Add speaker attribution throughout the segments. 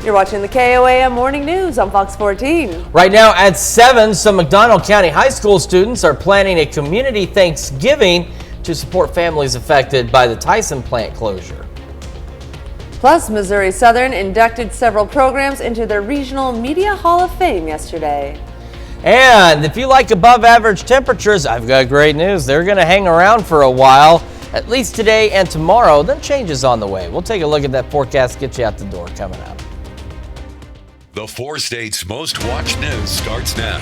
Speaker 1: You're watching the KOAM Morning News on Fox 14.
Speaker 2: Right now at 7, some McDonald County High School students are planning a community Thanksgiving to support families affected by the Tyson plant closure.
Speaker 1: Plus, Missouri Southern inducted several programs into their Regional Media Hall of Fame yesterday.
Speaker 2: And if you like above average temperatures, I've got great news. They're going to hang around for a while, at least today and tomorrow. Then changes on the way. We'll take a look at that forecast, get you out the door coming up.
Speaker 3: The 4 states' most watched news starts now.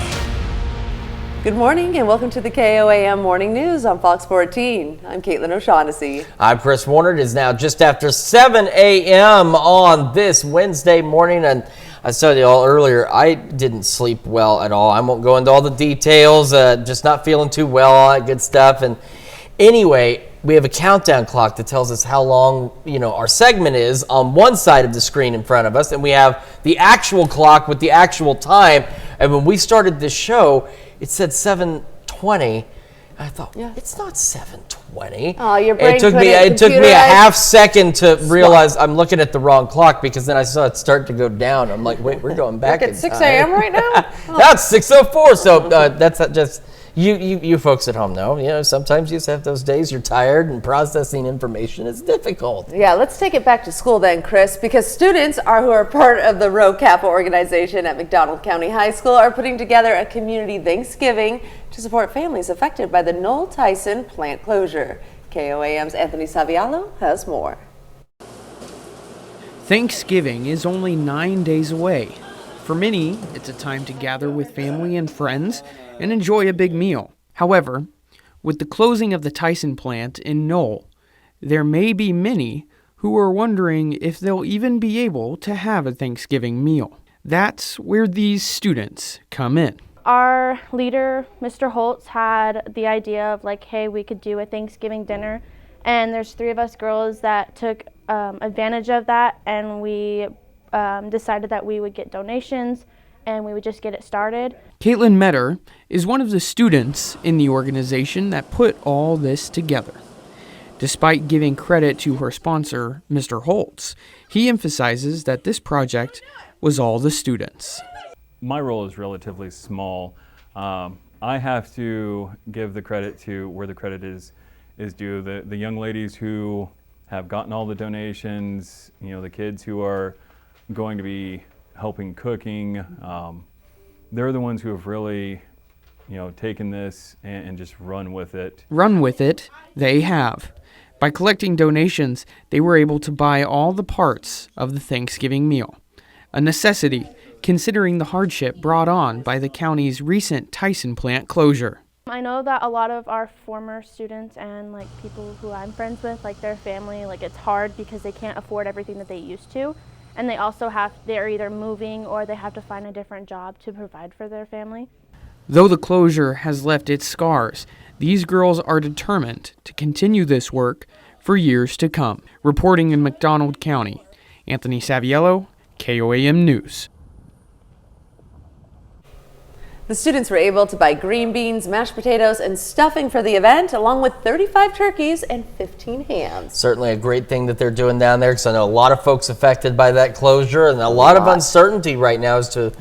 Speaker 1: Good morning and welcome to the KOAM Morning News on Fox 14. I'm Caitlin O'Shaughnessy.
Speaker 2: I'm Chris Warner. It is now just after 7 a.m. on this Wednesday morning. And I said to you all earlier, I didn't sleep well at all. I won't go into all the details, just not feeling too well, all that good stuff. And anyway, we have a countdown clock that tells us how long, our segment is on one side of the screen in front of us. And we have the actual clock with the actual time. And when we started this show, it said 7:20. I thought, it's not 7:20.
Speaker 1: Oh, your brain
Speaker 2: It took me a half second to realize I'm looking at the wrong clock, because then I saw it start to go down. I'm like, wait, we're going back.
Speaker 1: Look at 6 a.m. right now?
Speaker 2: Oh. That's 6:04. So that's just you folks at home know. Sometimes you just have those days you're tired and processing information is difficult.
Speaker 1: Yeah, let's take it back to school then, Chris, because students who are part of the Row Kappa organization at McDonald County High School are putting together a community Thanksgiving to support families affected by the Noel Tyson plant closure. KOAM's Anthony Saviallo has more.
Speaker 4: Thanksgiving is only 9 days away. For many, it's a time to gather with family and friends and enjoy a big meal. However, with the closing of the Tyson plant in Noel, there may be many who are wondering if they'll even be able to have a Thanksgiving meal. That's where these students come in.
Speaker 5: Our leader, Mr. Holtz, had the idea of hey, we could do a Thanksgiving dinner. And there's 3 of us girls that took advantage of that, and we decided that we would get donations and we would just get it started.
Speaker 4: Caitlin Metter is one of the students in the organization that put all this together. Despite giving credit to her sponsor, Mr. Holtz, he emphasizes that this project was all the students.
Speaker 6: My role is relatively small. I have to give the credit to where the credit is due. The young ladies who have gotten all the donations, the kids who are going to be helping cooking, they're the ones who have really, taken this and just run with it.
Speaker 4: Run with it, they have. By collecting donations, they were able to buy all the parts of the Thanksgiving meal, a necessity considering the hardship brought on by the county's recent Tyson plant closure.
Speaker 5: I know that a lot of our former students and people who I'm friends with, their family, it's hard because they can't afford everything that they used to. And they also they're either moving or they have to find a different job to provide for their family.
Speaker 4: Though the closure has left its scars, these girls are determined to continue this work for years to come. Reporting in McDonald County, Anthony Saviallo, KOAM News.
Speaker 1: The students were able to buy green beans, mashed potatoes, and stuffing for the event, along with 35 turkeys and 15 hams.
Speaker 2: Certainly a great thing that they're doing down there, because I know a lot of folks affected by that closure, and a lot of uncertainty right now as to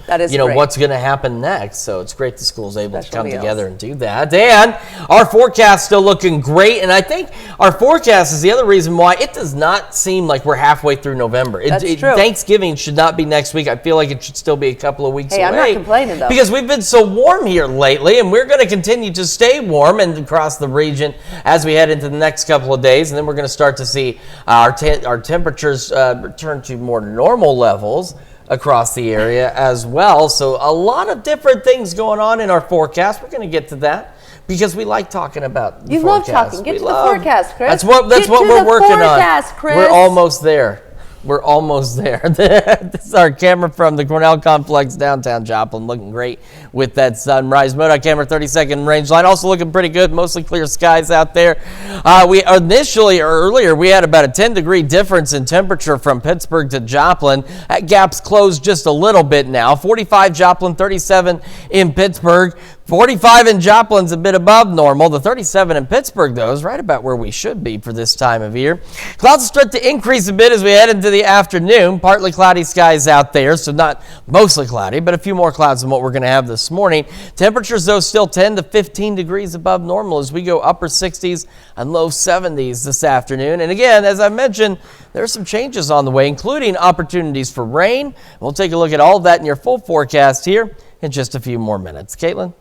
Speaker 2: what's going to happen next. So it's great the school's able to come together and do that. And our forecast still looking great, and I think our forecast is the other reason why it does not seem like we're halfway through November.
Speaker 1: That's true.
Speaker 2: Thanksgiving should not be next week. I feel like it should still be a couple of weeks away.
Speaker 1: I'm not complaining though,
Speaker 2: because we've been so warm here lately, and we're going to continue to stay warm and across the region as we head into the next couple of days, and then we're going to start to see our temperatures return to more normal levels across the area as well. So a lot of different things going on in our forecast. We're going to get to that because we like talking about the forecast.
Speaker 1: Love talking. Get to the forecast, Chris.
Speaker 2: That's what we're working on.
Speaker 1: Chris.
Speaker 2: We're almost there. We're almost there. This is our camera from the Cornell Complex, downtown Joplin, looking great with that sunrise mode. Our camera 30-second range line, also looking pretty good, mostly clear skies out there. Earlier, we had about a 10-degree difference in temperature from Pittsburgh to Joplin. That gap's closed just a little bit now. 45 Joplin, 37 in Pittsburgh. 45 in Joplin's a bit above normal. The 37 in Pittsburgh, though, is right about where we should be for this time of year. Clouds start to increase a bit as we head into the afternoon. Partly cloudy skies out there, so not mostly cloudy, but a few more clouds than what we're going to have this morning. Temperatures, though, still 10 to 15 degrees above normal as we go upper 60s and low 70s this afternoon. And again, as I mentioned, there are some changes on the way, including opportunities for rain. We'll take a look at all of that in your full forecast here in just a few more minutes. Caitlin?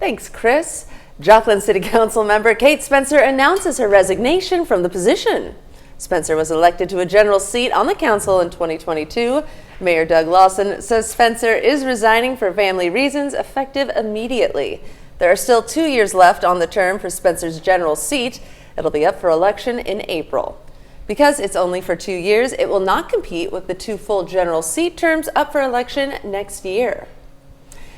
Speaker 1: Thanks, Chris. Joplin City Council member Kate Spencer announces her resignation from the position. Spencer was elected to a general seat on the council in 2022. Mayor Doug Lawson says Spencer is resigning for family reasons effective immediately. There are still 2 years left on the term for Spencer's general seat. It'll be up for election in April. Because it's only for 2 years, it will not compete with the 2 full general seat terms up for election next year.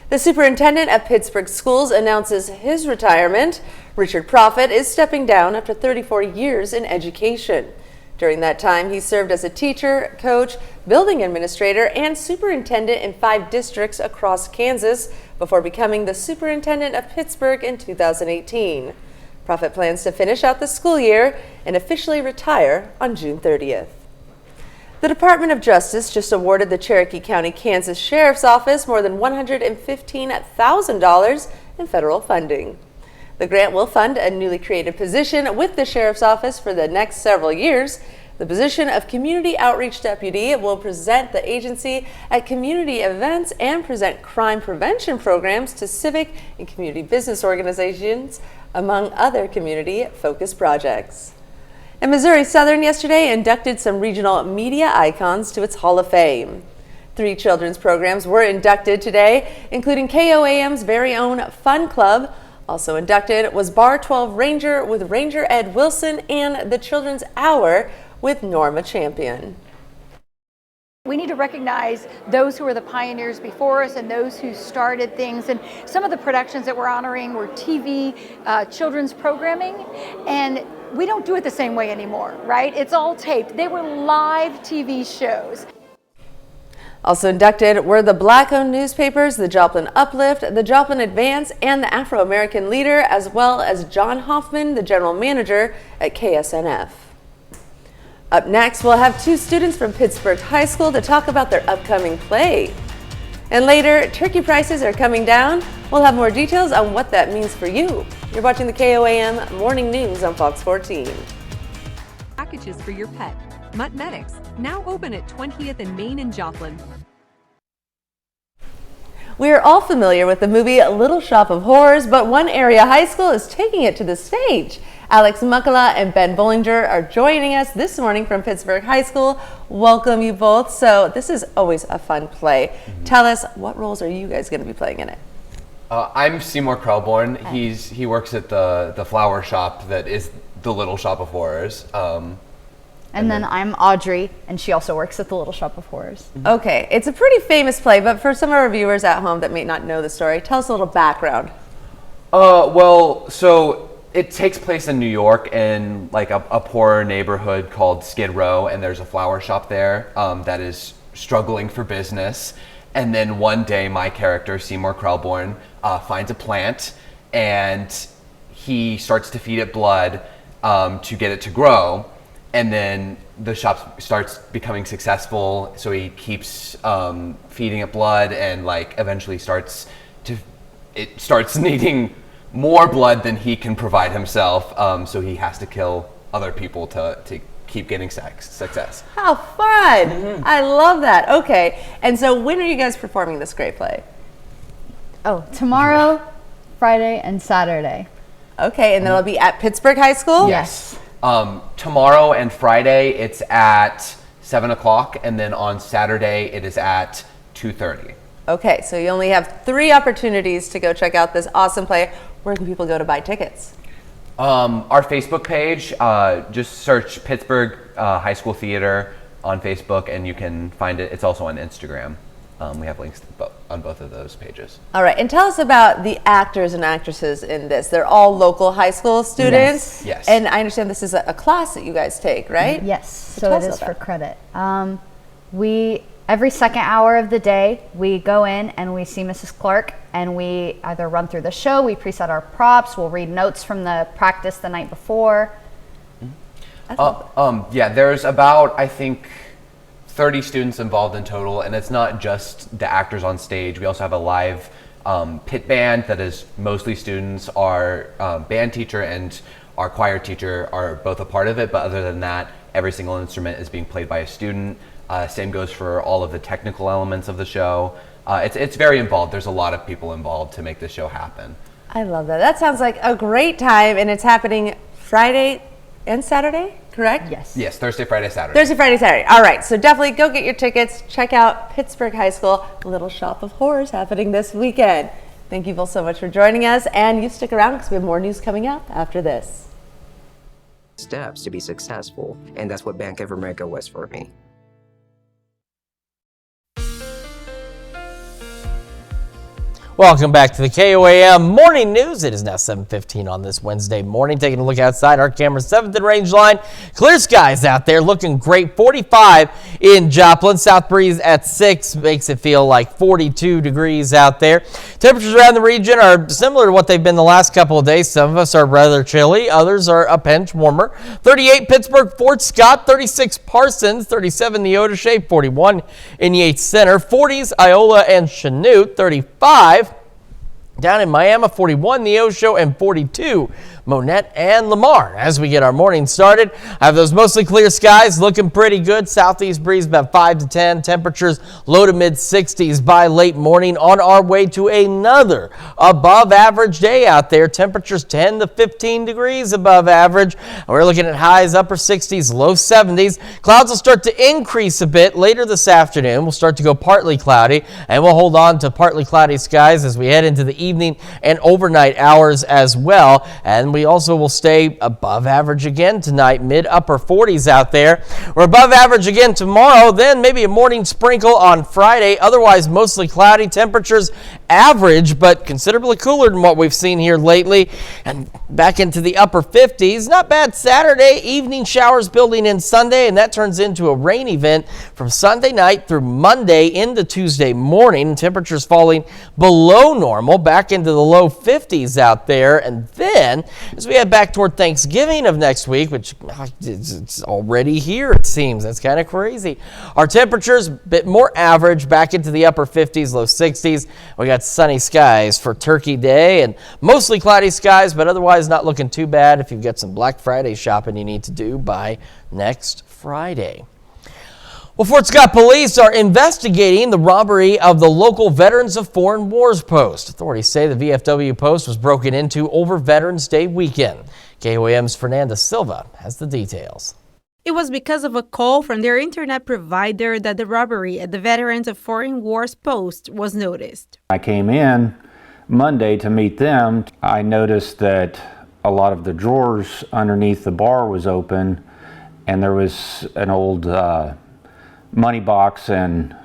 Speaker 1: The superintendent of Pittsburgh Schools announces his retirement. Richard Proffitt is stepping down after 34 years in education. During that time, he served as a teacher, coach, building administrator, and superintendent in 5 districts across Kansas before becoming the superintendent of Pittsburgh in 2018. Proffitt plans to finish out the school year and officially retire on June 30th. The Department of Justice just awarded the Cherokee County, Kansas Sheriff's Office more than $115,000 in federal funding. The grant will fund a newly created position with the Sheriff's Office for the next several years. The position of Community Outreach Deputy will present the agency at community events and present crime prevention programs to civic and community business organizations, among other community-focused projects. And Missouri Southern yesterday inducted some regional media icons to its Hall of Fame. 3 children's programs were inducted today, including KOAM's very own Fun Club. Also inducted was Bar 12 Ranger with Ranger Ed Wilson and the Children's Hour with Norma Champion.
Speaker 7: We need to recognize those who are the pioneers before us and those who started things. And some of the productions that we're honoring were TV, children's programming, and we don't do it the same way anymore, right? It's all taped. They were live TV shows.
Speaker 1: Also inducted were the Black-owned newspapers, the Joplin Uplift, the Joplin Advance, and the Afro-American Leader, as well as John Hoffman, the general manager at KSNF. Up next, we'll have 2 students from Pittsburgh High School to talk about their upcoming play. And later, turkey prices are coming down. We'll have more details on what that means for you. You're watching the KOAM Morning News on Fox 14.
Speaker 8: Packages for your pet. Mutt Medics, now open at 20th and Main in Joplin.
Speaker 1: We are all familiar with the movie Little Shop of Horrors, but one area high school is taking it to the stage. Alex Muckala and Ben Bollinger are joining us this morning from Pittsburgh High School. Welcome you both. So this is always a fun play. Tell us, what roles are you guys going to be playing in it?
Speaker 9: I'm Seymour Krelborn. He works at the flower shop that is the Little Shop of Horrors.
Speaker 10: And then I'm Audrey, and she also works at the Little Shop of Horrors.
Speaker 1: Okay, it's a pretty famous play, but for some of our viewers at home that may not know the story, tell us a little background.
Speaker 9: Well, so it takes place in New York in like a poorer neighborhood called Skid Row, and there's a flower shop there that is struggling for business. And then one day, my character, Seymour Krelborn, finds a plant, and he starts to feed it blood to get it to grow. And then the shop starts becoming successful, so he keeps feeding it blood, and like eventually starts needing more blood than he can provide himself. So he has to kill other people to keep getting success.
Speaker 1: How fun! I love that. Okay, and so when are you guys performing this great play?
Speaker 10: Oh, tomorrow, Friday, and Saturday.
Speaker 1: Okay, and then it'll be at Pittsburgh High School?
Speaker 10: Yes.
Speaker 9: Tomorrow and Friday it's at 7 o'clock, and then on Saturday it is at 2:30.
Speaker 1: Okay, so you only have 3 opportunities to go check out this awesome play. Where can people go to buy tickets?
Speaker 9: Our Facebook page, just search Pittsburgh High School Theater on Facebook, and you can find it. It's also on Instagram. We have links on both of those pages.
Speaker 1: All right, and tell us about the actors and actresses in this. They're all local high school students.
Speaker 9: Yes.
Speaker 1: And I understand this is a class that you guys take, right?
Speaker 10: Yes, so
Speaker 1: tell
Speaker 10: it
Speaker 1: us
Speaker 10: is
Speaker 1: about
Speaker 10: for credit. We Every second hour of the day, we go in and we see Mrs. Clark, and we either run through the show, we preset our props, we'll read notes from the practice the night before.
Speaker 9: Yeah, there's about, I think, 30 students involved in total, and it's not just the actors on stage. We also have a live pit band that is mostly students. Our band teacher and our choir teacher are both a part of it, but other than that, every single instrument is being played by a student. Same goes for all of the technical elements of the show. It's very involved. There's a lot of people involved to make this show happen.
Speaker 1: I love that. That sounds like a great time, and it's happening Friday and Saturday, correct?
Speaker 10: Yes.
Speaker 9: Yes, Thursday, Friday, Saturday.
Speaker 1: Thursday, Friday, Saturday. All right, so definitely go get your tickets. Check out Pittsburgh High School, Little Shop of Horrors happening this weekend. Thank you both so much for joining us, and you stick around because we have more news coming up after this.
Speaker 11: Steps to be successful, and that's what Bank of America was for me.
Speaker 2: Welcome back to the KOAM Morning News. It is now 7:15 on this Wednesday morning. Taking a look outside our camera, 7th and Range Line. Clear skies out there, looking great. 45 in Joplin. South breeze at 6 makes it feel like 42 degrees out there. Temperatures around the region are similar to what they've been the last couple of days. Some of us are rather chilly. Others are a pinch warmer. 38 Pittsburgh, Fort Scott. 36 Parsons. 37 Neodesha. 41 in Yates Center. 40s Iola and Chanute. 35 down in Miami, 41 Neosho, and 42 Monette and Lamar. As we get our morning started, I have those mostly clear skies looking pretty good. Southeast breeze about 5 to 10. Temperatures low to mid 60s by late morning. On our way to another above average day out there. Temperatures 10 to 15 degrees above average. We're looking at highs upper 60s, low 70s. Clouds will start to increase a bit later this afternoon. We'll start to go partly cloudy, and we'll hold on to partly cloudy skies as we head into the evening and overnight hours as well. And we also will stay above average again tonight, mid upper 40s out there. We're above average again tomorrow, then maybe a morning sprinkle on Friday. Otherwise, mostly cloudy. Temperatures average, but considerably cooler than what we've seen here lately. And back into the upper 50s. Not bad Saturday. Evening showers building in Sunday, and that turns into a rain event from Sunday night through Monday into Tuesday morning. Temperatures falling below normal, back into the low 50s out there. And then as we head back toward Thanksgiving of next week, which it's already here, it seems. That's kind of crazy. Our temperatures a bit more average, back into the upper 50s, low 60s. We got sunny skies for Turkey Day and mostly cloudy skies, but otherwise not looking too bad if you've got some Black Friday shopping you need to do by next Friday. Well, Fort Scott police are investigating the robbery of the local Veterans of Foreign Wars post. Authorities say the VFW post was broken into over Veterans Day weekend. KOAM's Fernanda Silva has the details.
Speaker 12: It was because of a call from their internet provider that the robbery at the Veterans of Foreign Wars post was noticed.
Speaker 13: I came in Monday to meet them. I noticed that a lot of the drawers underneath the bar was open, and there was an old money box and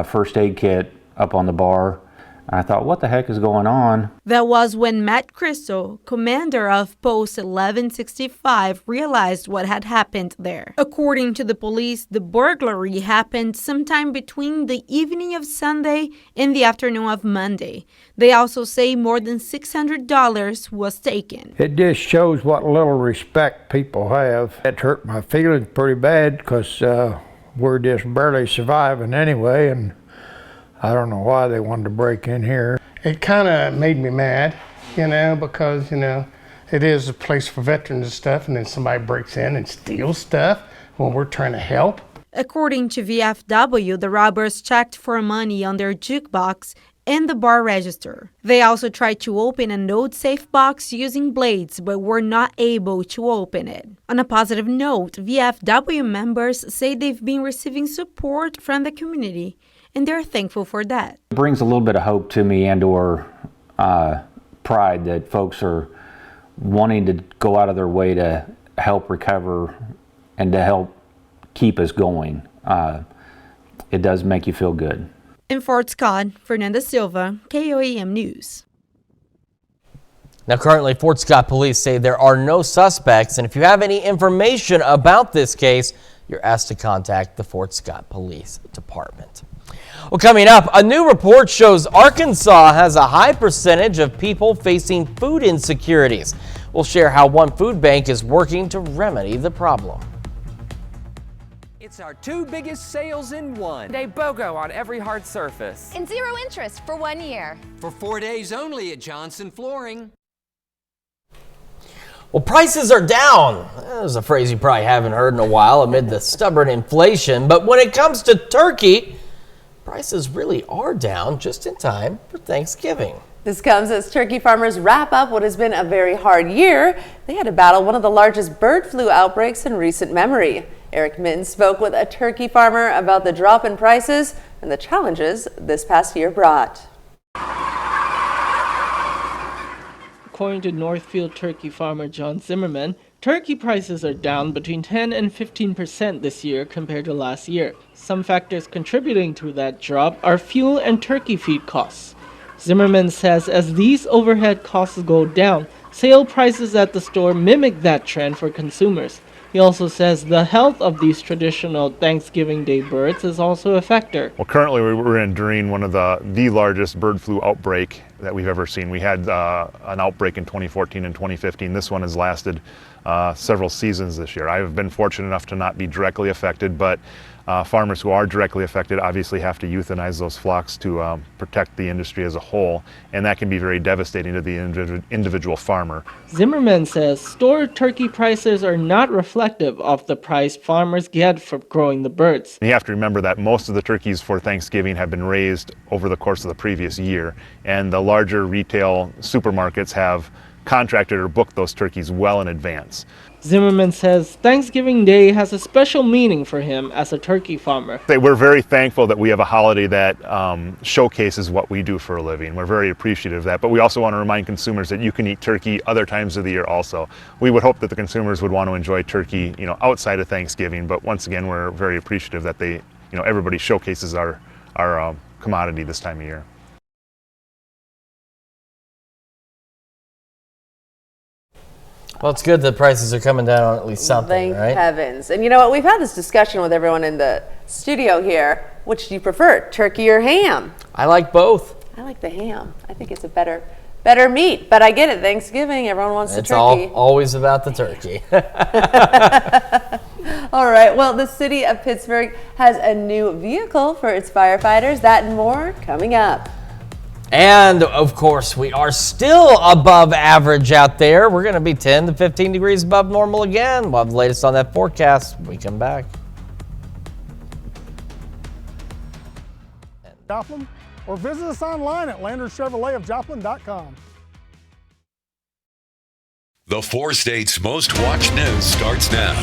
Speaker 13: first aid kit up on the bar. I thought, what the heck is going on?
Speaker 12: That was when Matt Crystal, commander of Post 1165, realized what had happened there. According to the police, the burglary happened sometime between the evening of Sunday and the afternoon of Monday. They also say more than $600 was taken.
Speaker 14: It just shows what little respect people have. It hurt my feelings pretty bad because we're just barely surviving anyway, and I don't know why they wanted to break in here.
Speaker 15: It kind of made me mad, because, it is a place for veterans and stuff, and then somebody breaks in and steals stuff when we're trying to help.
Speaker 12: According to VFW, the robbers checked for money on their jukebox and the bar register. They also tried to open a note-safe box using blades, but were not able to open it. On a positive note, VFW members say they've been receiving support from the community, and they're thankful for that.
Speaker 13: It brings a little bit of hope to me and/or pride that folks are wanting to go out of their way to help recover and to help keep us going. It does make you feel good.
Speaker 12: In Fort Scott, Fernanda Silva, KOAM News.
Speaker 2: Now, currently, Fort Scott police say there are no suspects, and if you have any information about this case, you're asked to contact the Fort Scott Police Department. Well, coming up, a new report shows Arkansas has a high percentage of people facing food insecurities. We'll share how one food bank is working to remedy the problem.
Speaker 16: It's our 2 biggest sales in one. A BOGO on every hard surface.
Speaker 17: And 0 interest for 1 year.
Speaker 18: For 4 days only at Johnson Flooring.
Speaker 2: Well, prices are down. That's a phrase you probably haven't heard in a while amid the stubborn inflation. But when it comes to turkey, prices really are down just in time for Thanksgiving.
Speaker 1: This comes as turkey farmers wrap up what has been a very hard year. They had to battle one of the largest bird flu outbreaks in recent memory. Eric Mitten spoke with a turkey farmer about the drop in prices and the challenges this past year brought.
Speaker 19: According to Northfield turkey farmer John Zimmerman, turkey prices are down between 10 and 15% this year compared to last year. Some factors contributing to that drop are fuel and turkey feed costs. Zimmerman says as these overhead costs go down, sale prices at the store mimic that trend for consumers. He also says the health of these traditional Thanksgiving Day birds is also a factor.
Speaker 20: Well, currently we're enduring one of the largest bird flu outbreak that we've ever seen. We had an outbreak in 2014 and 2015. This one has lasted several seasons this year. I've been fortunate enough to not be directly affected, but farmers who are directly affected obviously have to euthanize those flocks to protect the industry as a whole, and that can be very devastating to the individual farmer.
Speaker 19: Zimmerman says store turkey prices are not reflective of the price farmers get for growing the birds.
Speaker 20: You have to remember that most of the turkeys for Thanksgiving have been raised over the course of the previous year, and the larger retail supermarkets have contracted or booked those turkeys well in advance.
Speaker 19: Zimmerman says Thanksgiving Day has a special meaning for him as a turkey farmer.
Speaker 20: We're very thankful that we have a holiday that showcases what we do for a living. We're very appreciative of that, but we also want to remind consumers that you can eat turkey other times of the year also. We would hope that the consumers would want to enjoy turkey, outside of Thanksgiving, but once again, we're very appreciative that everybody showcases our commodity this time of year.
Speaker 2: Well, it's good that prices are coming down on at least something,
Speaker 1: Thank
Speaker 2: right?
Speaker 1: heavens. And you know what? We've had this discussion with everyone in the studio here. Which do you prefer, turkey or ham?
Speaker 2: I like both.
Speaker 1: I like the ham. I think it's a better meat. But I get it. Thanksgiving, everyone wants the turkey.
Speaker 2: It's always about the turkey.
Speaker 1: All right. Well, the city of Pittsburgh has a new vehicle for its firefighters. That and more coming up.
Speaker 2: And of course, we are still above average out there. We're going to be 10 to 15 degrees above normal again. We'll have the latest on that forecast when we come back.
Speaker 21: Joplin, or visit us online at LanderChevroletofJoplin.com.
Speaker 3: The 4 states' most watched news starts now.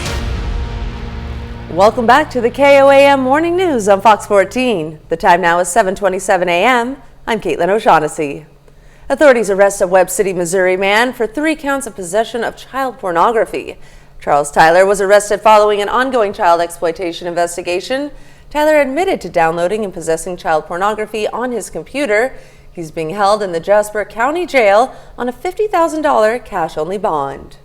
Speaker 1: Welcome back to the KOAM Morning News on Fox 14. The time now is 7:27 a.m. I'm Caitlin O'Shaughnessy. Authorities arrest a Webb City, Missouri man for 3 counts of possession of child pornography. Charles Tyler was arrested following an ongoing child exploitation investigation. Tyler admitted to downloading and possessing child pornography on his computer. He's being held in the Jasper County Jail on a $50,000 cash-only bond.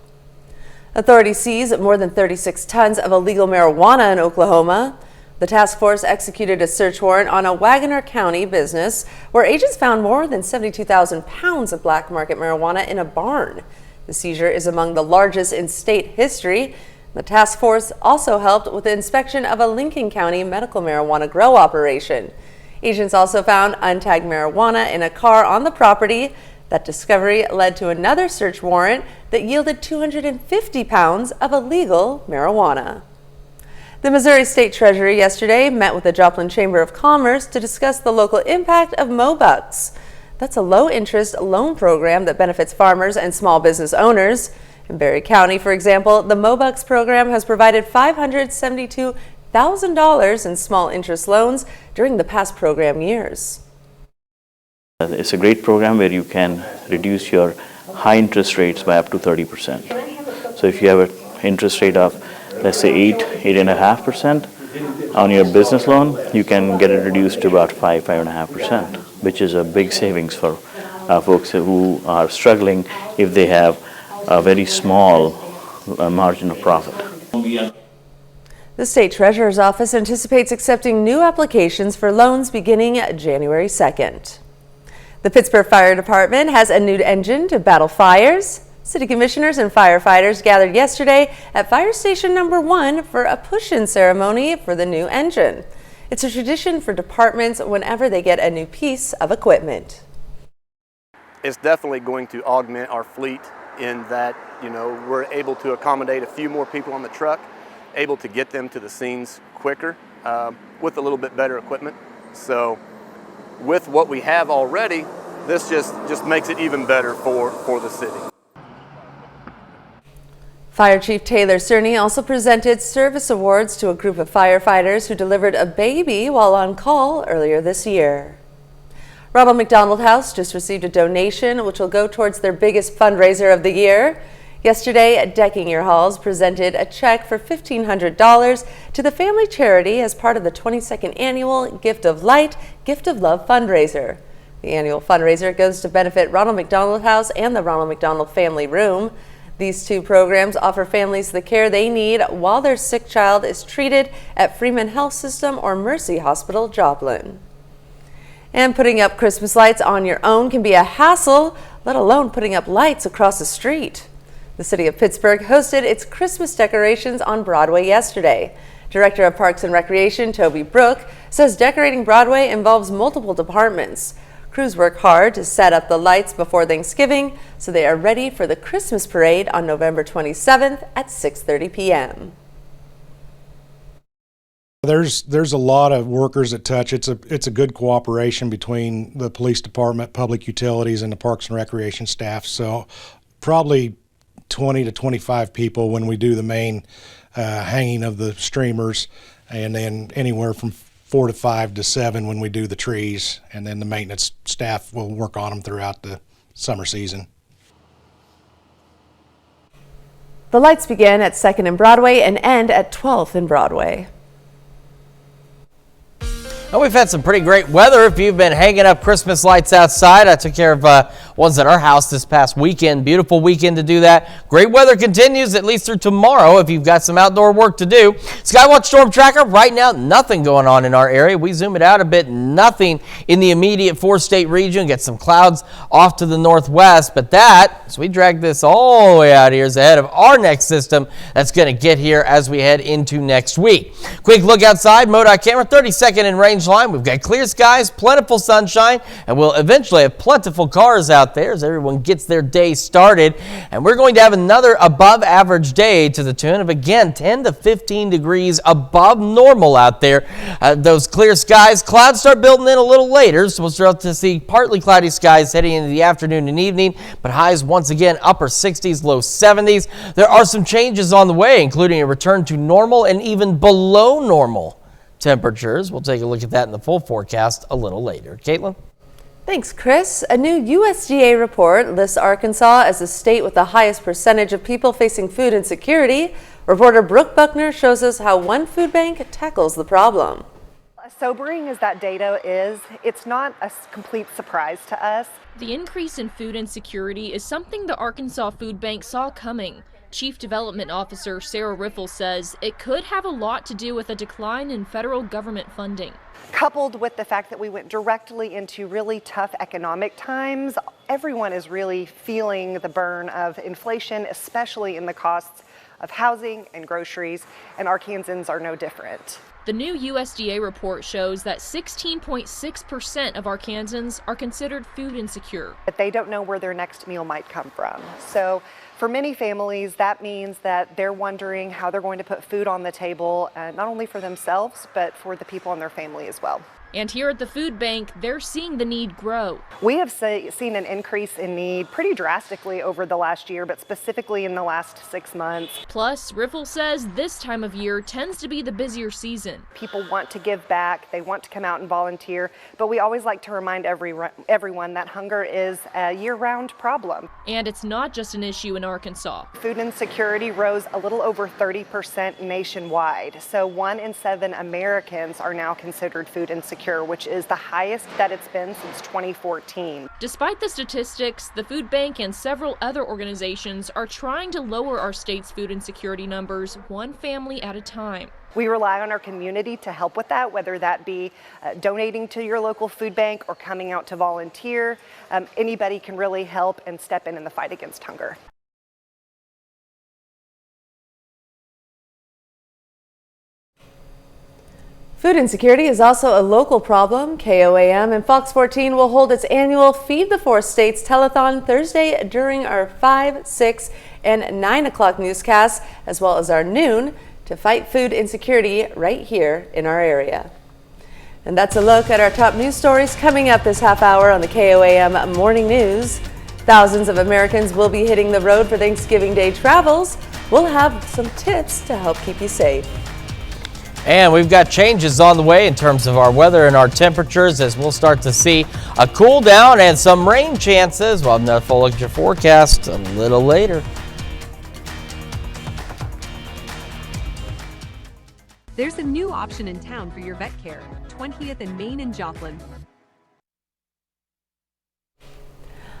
Speaker 1: Authorities seized more than 36 tons of illegal marijuana in Oklahoma. The task force executed a search warrant on a Wagoner County business where agents found more than 72,000 pounds of black market marijuana in a barn. The seizure is among the largest in state history. The task force also helped with the inspection of a Lincoln County medical marijuana grow operation. Agents also found untagged marijuana in a car on the property. That discovery led to another search warrant that yielded 250 pounds of illegal marijuana. The Missouri State Treasury yesterday met with the Joplin Chamber of Commerce to discuss the local impact of MoBucks. That's a low-interest loan program that benefits farmers and small business owners. In Berry County, for example, the MoBucks program has provided $572,000 in small interest loans during the past program years.
Speaker 22: It's a great program where you can reduce your high interest rates by up to 30%. So if you have an interest rate of, let's say 8.5% on your business loan, you can get it reduced to about 5.5%, which is a big savings for folks who are struggling if they have a very small margin of profit.
Speaker 1: The state treasurer's office anticipates accepting new applications for loans beginning January 2nd. The Pittsburgh Fire Department has a new engine to battle fires. City commissioners and firefighters gathered yesterday at Fire Station Number 1 for a push-in ceremony for the new engine. It's a tradition for departments whenever they get a new piece of equipment.
Speaker 5: It's definitely going to augment our fleet in that, we're able to accommodate a few more people on the truck, able to get them to the scenes quicker with a little bit better equipment. So with what we have already, this just makes it even better for the city.
Speaker 1: Fire Chief Taylor Cerny also presented service awards to a group of firefighters who delivered a baby while on call earlier this year. Ronald McDonald House just received a donation which will go towards their biggest fundraiser of the year. Yesterday, Decking Your Halls presented a check for $1,500 to the family charity as part of the 22nd annual Gift of Light, Gift of Love fundraiser. The annual fundraiser goes to benefit Ronald McDonald House and the Ronald McDonald Family Room. These two programs offer families the care they need while their sick child is treated at Freeman Health System or Mercy Hospital, Joplin. And putting up Christmas lights on your own can be a hassle, let alone putting up lights across the street. The city of Pittsburgh hosted its Christmas decorations on Broadway yesterday. Director of Parks and Recreation, Toby Brook, says decorating Broadway involves multiple departments. Crews work hard to set up the lights before Thanksgiving, so they are ready for the Christmas parade on November 27th at 6:30 p.m.
Speaker 6: There's a lot of workers that touch. It's a good cooperation between the police department, public utilities, and the Parks and Recreation staff. So probably 20 to 25 people when we do the main hanging of the streamers, and then anywhere from 4 to 5 to 7 when we do the trees, and then the maintenance staff will work on them throughout the summer season.
Speaker 1: The lights begin at 2nd and Broadway and end at 12th and Broadway.
Speaker 2: Well, we've had some pretty great weather. If you've been hanging up Christmas lights outside, I took care of ones at our house this past weekend. Beautiful weekend to do that. Great weather continues at least through tomorrow if you've got some outdoor work to do. Skywatch Storm Tracker, right now, nothing going on in our area. We zoom it out a bit, nothing in the immediate 4-state region. Get some clouds off to the northwest, but so we drag this all the way out here is ahead of our next system that's going to get here as we head into next week. Quick look outside, MoDOT camera, 32nd in range line. We've got clear skies, plentiful sunshine, and we'll eventually have plentiful cars out there as everyone gets their day started. And we're going to have another above average day to the tune of, again, 10 to 15 degrees above normal out there. Those clear skies, clouds start building in a little later, so we'll start to see partly cloudy skies heading into the afternoon and evening, but highs once again upper 60s, low 70s. There are some changes on the way, including a return to normal and even below normal temperatures. We'll take a look at that in the full forecast a little later. Caitlin?
Speaker 1: Thanks, Chris. A new USDA report lists Arkansas as the state with the highest percentage of people facing food insecurity. Reporter Brooke Buckner shows us how one food bank tackles the problem.
Speaker 23: As sobering as that data is, it's not a complete surprise to us.
Speaker 24: The increase in food insecurity is something the Arkansas Food Bank saw coming. Chief Development Officer Sarah Riffle says it could have a lot to do with a decline in federal government funding.
Speaker 23: Coupled with the fact that we went directly into really tough economic times, everyone is really feeling the burn of inflation, especially in the costs of housing and groceries, and Arkansans are no different.
Speaker 24: The new USDA report shows that 16.6% of Arkansans are considered food insecure.
Speaker 23: But they don't know where their next meal might come from. So for many families, that means that they're wondering how they're going to put food on the table, not only for themselves, but for the people in their family as well.
Speaker 24: And here at the food bank, they're seeing the need grow.
Speaker 23: We have seen an increase in need pretty drastically over the last year, but specifically in the last 6 months.
Speaker 24: Plus, Riffle says this time of year tends to be the busier season.
Speaker 23: People want to give back, they want to come out and volunteer, but we always like to remind everyone that hunger is a year-round problem.
Speaker 24: And it's not just an issue in Arkansas.
Speaker 23: Food insecurity rose a little over 30% nationwide. So 1 in 7 Americans are now considered food insecure, which is the highest that it's been since 2014.
Speaker 24: Despite the statistics, the food bank and several other organizations are trying to lower our state's food insecurity numbers one family at a time.
Speaker 23: We rely on our community to help with that, whether that be donating to your local food bank or coming out to volunteer. Anybody can really help and step in the fight against hunger.
Speaker 1: Food insecurity is also a local problem. KOAM and Fox 14 will hold its annual Feed the Four States Telethon Thursday during our 5, 6, and 9 o'clock newscasts, as well as our noon to fight food insecurity right here in our area. And that's a look at our top news stories coming up this half hour on the KOAM Morning News. Thousands of Americans will be hitting the road for Thanksgiving Day travels. We'll have some tips to help keep you safe.
Speaker 2: And we've got changes on the way in terms of our weather and our temperatures as we'll start to see a cool down and some rain chances. We'll have another full look at your forecast a little later.
Speaker 4: There's a new option in town for your vet care, 20th and Main in Joplin.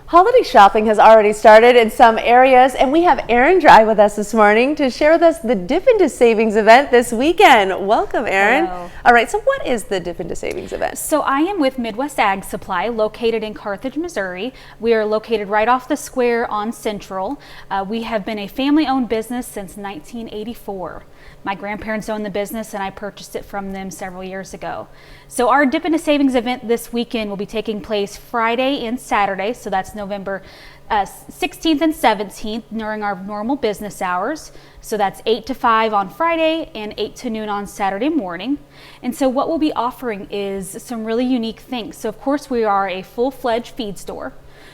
Speaker 1: Holiday shopping has already started in some areas, and we have Erin Dry with us this morning to share with us the Dip into Savings event this weekend. Welcome, Erin.
Speaker 7: Hello.
Speaker 1: All right, so what is the Dip into Savings event?
Speaker 7: So I am with Midwest Ag Supply, located in Carthage, Missouri. We are located right off the square on Central. We have been a family-owned business since 1984. My grandparents owned the business and I purchased it from them several years ago. So our Dip into Savings event this weekend will be taking place Friday and Saturday, so that's November 16th and 17th during our normal business hours. So that's 8 to 5 on Friday and 8 to noon on Saturday morning. And so what we'll be offering is some really unique things. So of course we are a full-fledged feed store.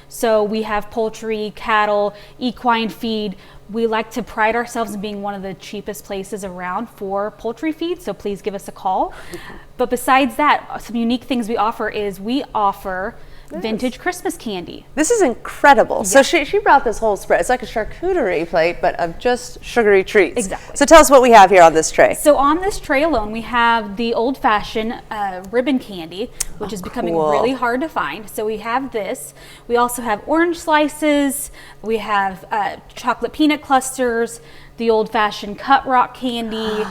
Speaker 7: So we have poultry, cattle, equine feed. We like to pride ourselves in being one of the cheapest places around for poultry feed, so please give us a call. But besides that, some unique things we offer is we offer vintage Christmas candy.
Speaker 1: This is incredible. Yeah. So she brought this whole spread. It's like a charcuterie plate, but of just sugary treats.
Speaker 7: Exactly.
Speaker 1: So tell us what we have here on this tray.
Speaker 7: So on this tray alone, we have the old-fashioned ribbon candy, which is becoming really hard to find. So we have this. We also have orange slices. We have chocolate peanut clusters, the old-fashioned cut rock candy,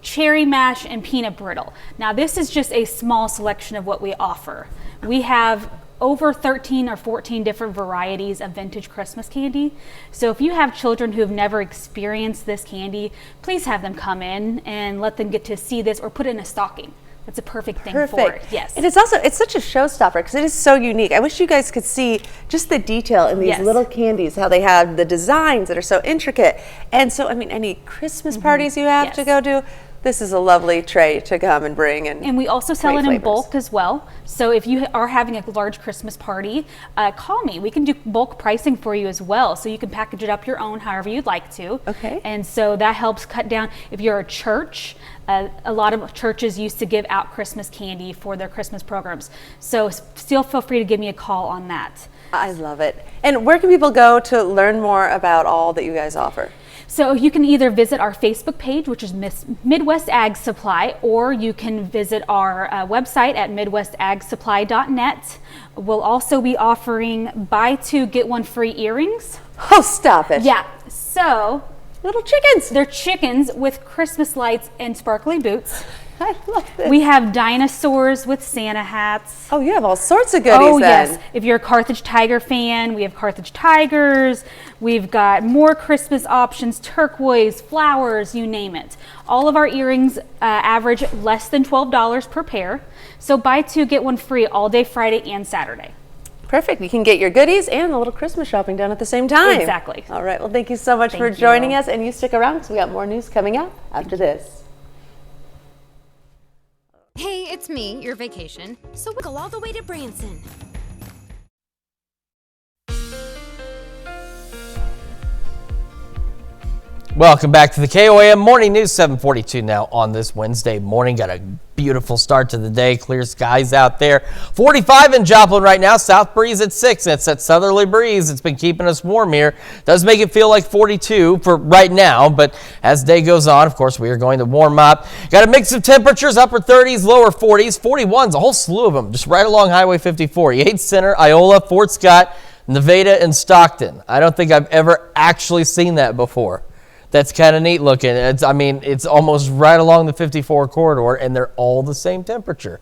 Speaker 7: cherry mash, and peanut brittle. Now this is just a small selection of what we offer. We have over 13 or 14 different varieties of vintage Christmas candy. So if you have children who have never experienced this candy, please have them come in and let them get to see this or put it in a stocking. That's a perfect thing for it. Yes.
Speaker 1: And it's such a showstopper because it is so unique. I wish you guys could see just the detail in these little candies, how they have the designs that are so intricate. And so, I mean, any Christmas parties you have to go to, this is a lovely tray to come and bring. And
Speaker 7: we also sell it in bulk as well. So if you are having a large Christmas party, call me. We can do bulk pricing for you as well. So you can package it up your own however you'd like to.
Speaker 1: Okay.
Speaker 7: And so that helps cut down. If you're a church, a lot of churches used to give out Christmas candy for their Christmas programs. So still feel free to give me a call on that.
Speaker 1: I love it. And where can people go to learn more about all that you guys offer?
Speaker 7: So you can either visit our Facebook page, which is Midwest Ag Supply, or you can visit our website at midwestagsupply.net. We'll also be offering buy two, get one free earrings.
Speaker 1: Oh, stop it.
Speaker 7: Yeah. So
Speaker 1: little chickens.
Speaker 7: They're chickens with Christmas lights and sparkly boots.
Speaker 1: I love this.
Speaker 7: We have dinosaurs with Santa hats.
Speaker 1: Oh, you have all sorts of goodies then.
Speaker 7: Yes. If you're a Carthage Tiger fan, we have Carthage Tigers. We've got more Christmas options, turquoise, flowers, you name it. All of our earrings average less than $12 per pair. So buy two, get one free all day Friday and Saturday.
Speaker 1: Perfect. You can get your goodies and a little Christmas shopping done at the same time.
Speaker 7: Exactly.
Speaker 1: All right. Well, thank you so much for joining us. And you stick around because we got more news coming up after this.
Speaker 17: Hey, it's me, your vacation. So we'll go all the way to Branson.
Speaker 2: Welcome back to the KOAM Morning News, 7:42 now on this Wednesday morning. Got a beautiful start to the day. Clear skies out there. 45 in Joplin right now. South breeze at 6. It's that southerly breeze. It's been keeping us warm here. Does make it feel like 42 for right now, but as day goes on, of course, we are going to warm up. Got a mix of temperatures, upper 30s, lower 40s, 41s, a whole slew of them, just right along Highway 54. Yates Center, Iola, Fort Scott, Nevada, and Stockton. I don't think I've ever actually seen that before. That's kind of neat looking. It's almost right along the 54 corridor, and they're all the same temperature.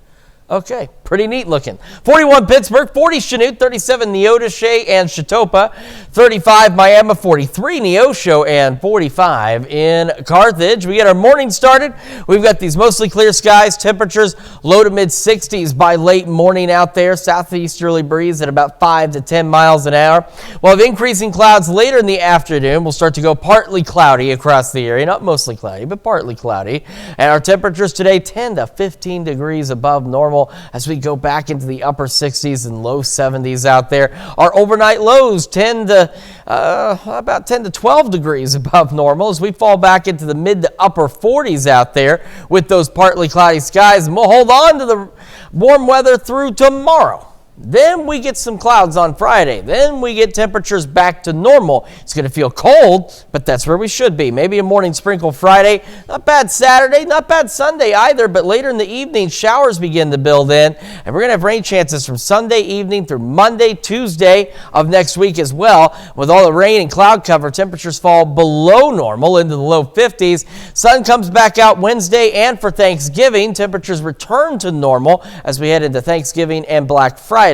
Speaker 2: Okay, pretty neat looking. 41 Pittsburgh, 40 Chanute, 37 Neodesha and Chetopa, 35 Miami, 43 Neosho, and 45 in Carthage. We get our morning started. We've got these mostly clear skies, temperatures low to mid 60s by late morning out there. Southeasterly breeze at about 5 to 10 miles an hour. We'll have increasing clouds later in the afternoon. We'll start to go partly cloudy across the area. Not mostly cloudy, but partly cloudy. And our temperatures today 10 to 15 degrees above normal as we go back into the upper 60s and low 70s out there. Our overnight lows about 10 to 12 degrees above normal as we fall back into the mid to upper 40s out there with those partly cloudy skies. And we'll hold on to the warm weather through tomorrow. Then we get some clouds on Friday. Then we get temperatures back to normal. It's going to feel cold, but that's where we should be. Maybe a morning sprinkle Friday. Not bad Saturday, not bad Sunday either, but later in the evening, showers begin to build in. And we're going to have rain chances from Sunday evening through Monday, Tuesday of next week as well. With all the rain and cloud cover, temperatures fall below normal into the low 50s. Sun comes back out Wednesday and for Thanksgiving. Temperatures return to normal as we head into Thanksgiving and Black Friday.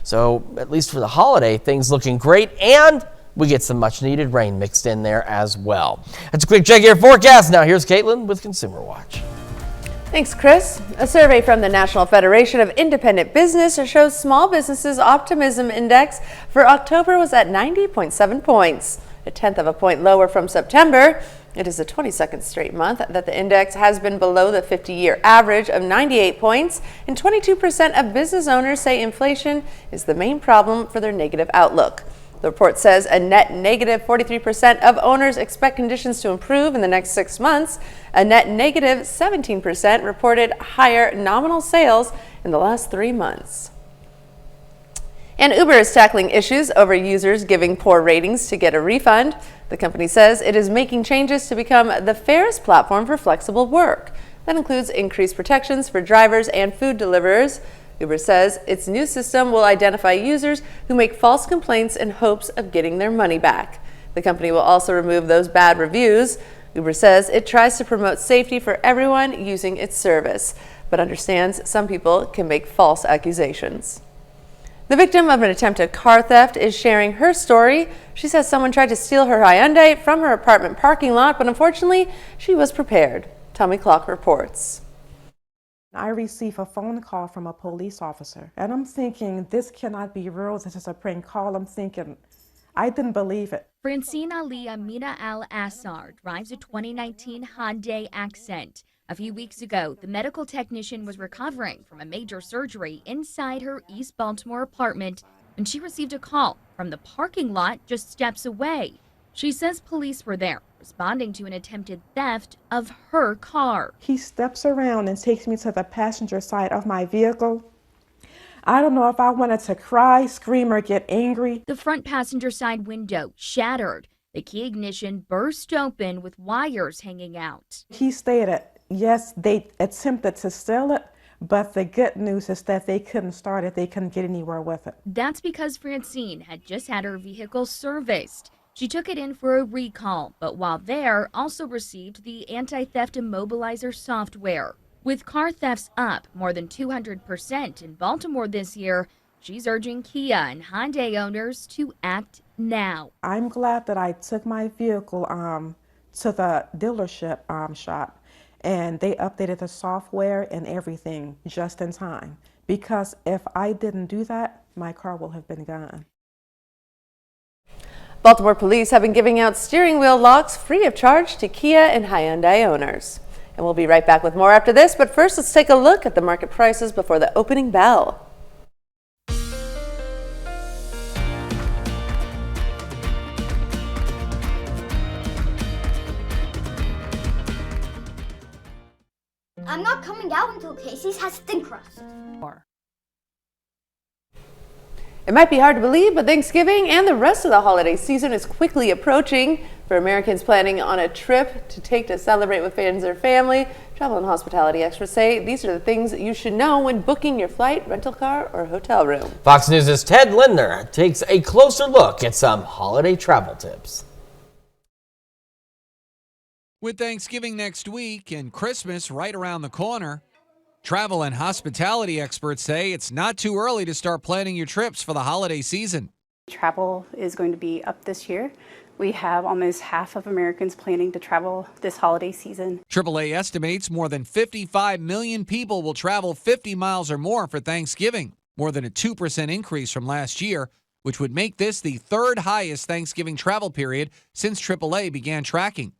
Speaker 2: So at least for the holiday, things looking great, and we get some much needed rain mixed in there as well. That's a quick check your forecast. Now here's Caitlin with Consumer Watch.
Speaker 1: Thanks, Chris. A survey from the National Federation of Independent Business shows small businesses' optimism index for October was at 90.7 points, a tenth of a point lower from September. It is the 22nd straight month that the index has been below the 50-year average of 98 points, and 22% of business owners say inflation is the main problem for their negative outlook. The report says a net negative 43% of owners expect conditions to improve in the next 6 months. A net negative 17% reported higher nominal sales in the last 3 months. And Uber is tackling issues over users giving poor ratings to get a refund. The company says it is making changes to become the fairest platform for flexible work. That includes increased protections for drivers and food deliverers. Uber says its new system will identify users who make false complaints in hopes of getting their money back. The company will also remove those bad reviews. Uber says it tries to promote safety for everyone using its service, but understands some people can make false accusations. The victim of an attempted car theft is sharing her story. She says someone tried to steal her Hyundai from her apartment parking lot, but unfortunately, she was prepared. Tommy Clock reports.
Speaker 8: I received a phone call from a police officer, and I'm thinking, this cannot be real. This is a prank call. I'm thinking, I didn't believe it.
Speaker 9: Francine Ali Amina Al-Assar drives a 2019 Hyundai Accent. A few weeks ago, the medical technician was recovering from a major surgery inside her East Baltimore apartment when she received a call from the parking lot just steps away. She says police were there, responding to an attempted theft of her car.
Speaker 8: He steps around and takes me to the passenger side of my vehicle. I don't know if I wanted to cry, scream, or get angry.
Speaker 9: The front passenger side window shattered. The key ignition burst open with wires hanging out.
Speaker 8: He stated, yes, they attempted to steal it, but the good news is that they couldn't start it. They couldn't get anywhere with it.
Speaker 9: That's because Francine had just had her vehicle serviced. She took it in for a recall, but while there, also received the anti-theft immobilizer software. With car thefts up more than 200% in Baltimore this year, she's urging Kia and Hyundai owners to act now.
Speaker 8: I'm glad that I took my vehicle to the dealership shop, and they updated the software and everything just in time. Because if I didn't do that, my car will have been gone.
Speaker 1: Baltimore police have been giving out steering wheel locks free of charge to Kia and Hyundai owners. And we'll be right back with more after this, but first let's take a look at the market prices before the opening bell.
Speaker 10: I'm not coming out until Casey's has thin crust.
Speaker 1: It might be hard to believe, but Thanksgiving and the rest of the holiday season is quickly approaching. For Americans planning on a trip to take to celebrate with friends or family, travel and hospitality experts say these are the things that you should know when booking your flight, rental car, or hotel room.
Speaker 2: Fox News' Ted Lindner takes a closer look at some holiday travel tips.
Speaker 11: With Thanksgiving next week and Christmas right around the corner, travel and hospitality experts say it's not too early to start planning your trips for the holiday season.
Speaker 13: Travel is going to be up this year. We have almost half of Americans planning to travel this holiday season.
Speaker 11: AAA estimates more than 55 million people will travel 50 miles or more for Thanksgiving, more than a 2% increase from last year, which would make this the third highest Thanksgiving travel period since AAA began tracking.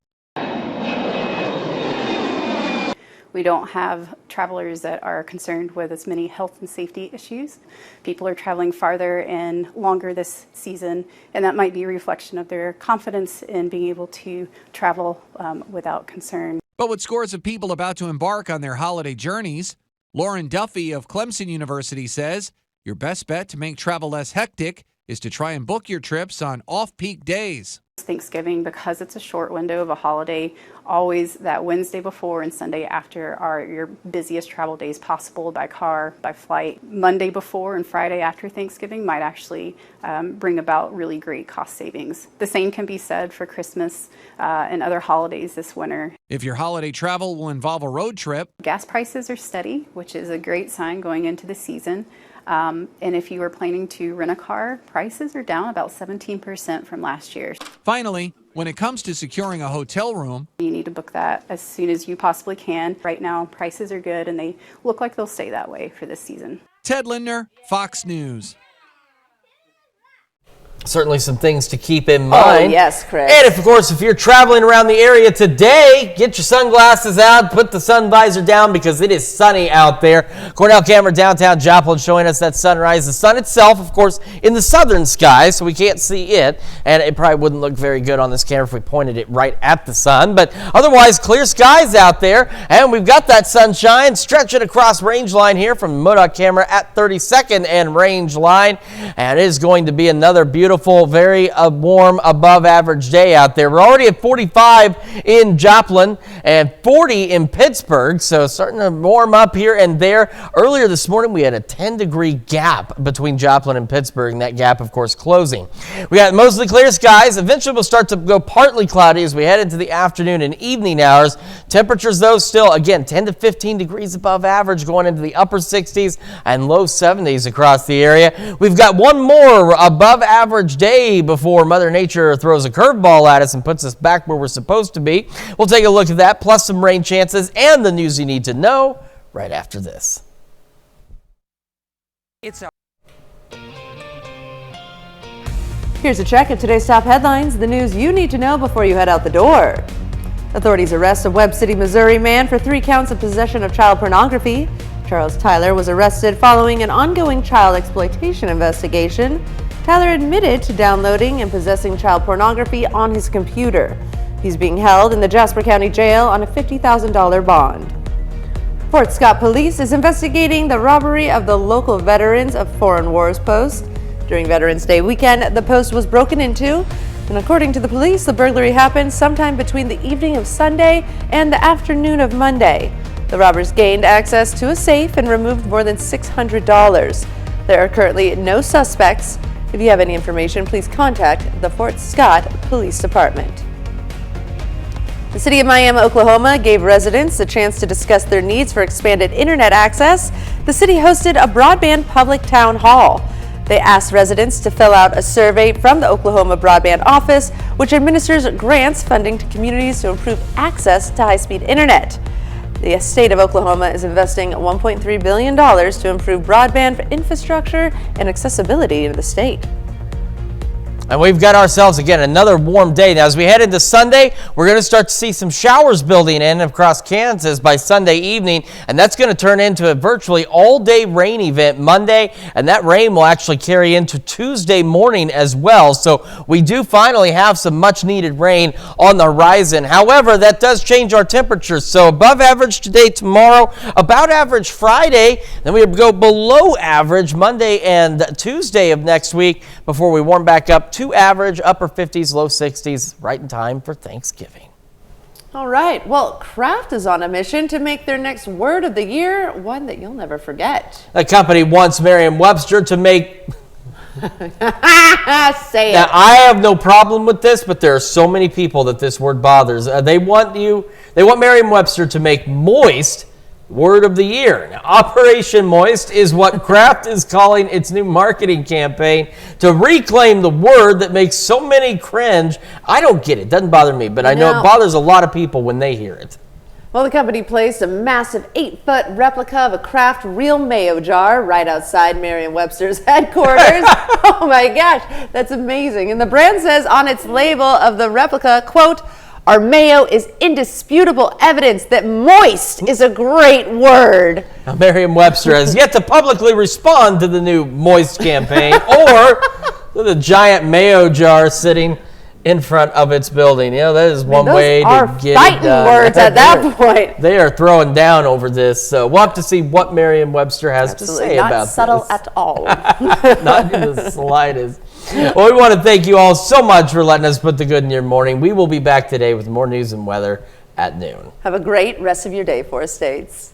Speaker 13: We don't have travelers that are concerned with as many health and safety issues. People are traveling farther and longer this season, and that might be a reflection of their confidence in being able to travel without concern.
Speaker 11: But with scores of people about to embark on their holiday journeys, Lauren Duffy of Clemson University says your best bet to make travel less hectic is to try and book your trips on off-peak days.
Speaker 13: Thanksgiving, because it's a short window of a holiday, always that Wednesday before and Sunday after are your busiest travel days possible by car, by flight. Monday before and Friday after Thanksgiving might actually bring about really great cost savings. The same can be said for Christmas and other holidays this winter.
Speaker 11: If your holiday travel will involve a road trip,
Speaker 13: gas prices are steady, which is a great sign going into the season. And if you are planning to rent a car, prices are down about 17% from last year.
Speaker 11: Finally, when it comes to securing a hotel room,
Speaker 13: you need to book that as soon as you possibly can. Right now, prices are good, and they look like they'll stay that way for this season.
Speaker 11: Ted Lindner, Fox News.
Speaker 2: Certainly some things to keep in mind.
Speaker 1: Oh, yes, Chris.
Speaker 2: And of course, if you're traveling around the area today, get your sunglasses out, put the sun visor down because it is sunny out there. Cornell camera downtown Joplin showing us that sunrise. The sun itself, of course, in the southern sky, so we can't see it. And it probably wouldn't look very good on this camera if we pointed it right at the sun. But otherwise, clear skies out there. And we've got that sunshine stretching across range line here from the MoDOT camera at 32nd and range line. And it is going to be another beautiful, very warm, above average day out there. We're already at 45 in Joplin and 40 in Pittsburgh, so starting to warm up here and there. Earlier this morning, we had a 10-degree gap between Joplin and Pittsburgh, and that gap, of course, closing. We got mostly clear skies. Eventually, we'll start to go partly cloudy as we head into the afternoon and evening hours. Temperatures, though, still, again, 10 to 15 degrees above average, going into the upper 60s and low 70s across the area. We've got one more above average day before Mother Nature throws a curveball at us and puts us back where we're supposed to be. We'll take a look at that, plus some rain chances and the news you need to know right after this.
Speaker 1: Here's a check of today's top headlines, the news you need to know before you head out the door. Authorities arrest a Webb City, Missouri man for 3 counts of possession of child pornography. Charles Tyler was arrested following an ongoing child exploitation investigation. Tyler admitted to downloading and possessing child pornography on his computer. He's being held in the Jasper County Jail on a $50,000 bond. Fort Scott Police is investigating the robbery of the local Veterans of Foreign Wars post. During Veterans Day weekend, the post was broken into, and according to the police, the burglary happened sometime between the evening of Sunday and the afternoon of Monday. The robbers gained access to a safe and removed more than $600. There are currently no suspects. If you have any information, please contact the Fort Scott Police Department. The city of Miami, Oklahoma gave residents a chance to discuss their needs for expanded internet access. The city hosted a broadband public town hall. They asked residents to fill out a survey from the Oklahoma Broadband Office, which administers grants funding to communities to improve access to high-speed internet. The state of Oklahoma is investing $1.3 billion to improve broadband infrastructure and accessibility in the state.
Speaker 2: And we've got ourselves, again, another warm day. Now, as we head into Sunday, we're going to start to see some showers building in across Kansas by Sunday evening, and that's going to turn into a virtually all-day rain event Monday, and that rain will actually carry into Tuesday morning as well. So we do finally have some much-needed rain on the horizon. However, that does change our temperatures. So above average today, tomorrow, about average Friday, then we go below average Monday and Tuesday of next week before we warm back up to average, upper 50s, low 60s, right in time for Thanksgiving.
Speaker 1: All right. Well, Kraft is on a mission to make their next word of the year one that you'll never forget.
Speaker 2: The company wants Merriam-Webster to make
Speaker 1: Say
Speaker 2: Now,
Speaker 1: it.
Speaker 2: I have no problem with this, but there are so many people that this word bothers. They want Merriam-Webster to make moist word of the year. Now, Operation Moist is what Kraft is calling its new marketing campaign to reclaim the word that makes so many cringe. I don't get it. It doesn't bother me, but I know it bothers a lot of people when they hear it.
Speaker 1: Well, the company placed a massive 8-foot replica of a Kraft real mayo jar right outside Merriam-Webster's headquarters. Oh my gosh, that's amazing. And the brand says on its label of the replica, quote, "Our mayo is indisputable evidence that moist is a great word."
Speaker 2: Now, Merriam-Webster has yet to publicly respond to the new moist campaign or to the giant mayo jar sitting in front of its building. You know, that is one way to get it done.
Speaker 1: Words at that point.
Speaker 2: They are throwing down over this. So we'll have to see what Merriam-Webster has to say about this.
Speaker 1: Not subtle at all.
Speaker 2: Not in the slightest. Well, we want to thank you all so much for letting us put the good in your morning. We will be back today with more news and weather at noon.
Speaker 1: Have a great rest of your day, Forest States.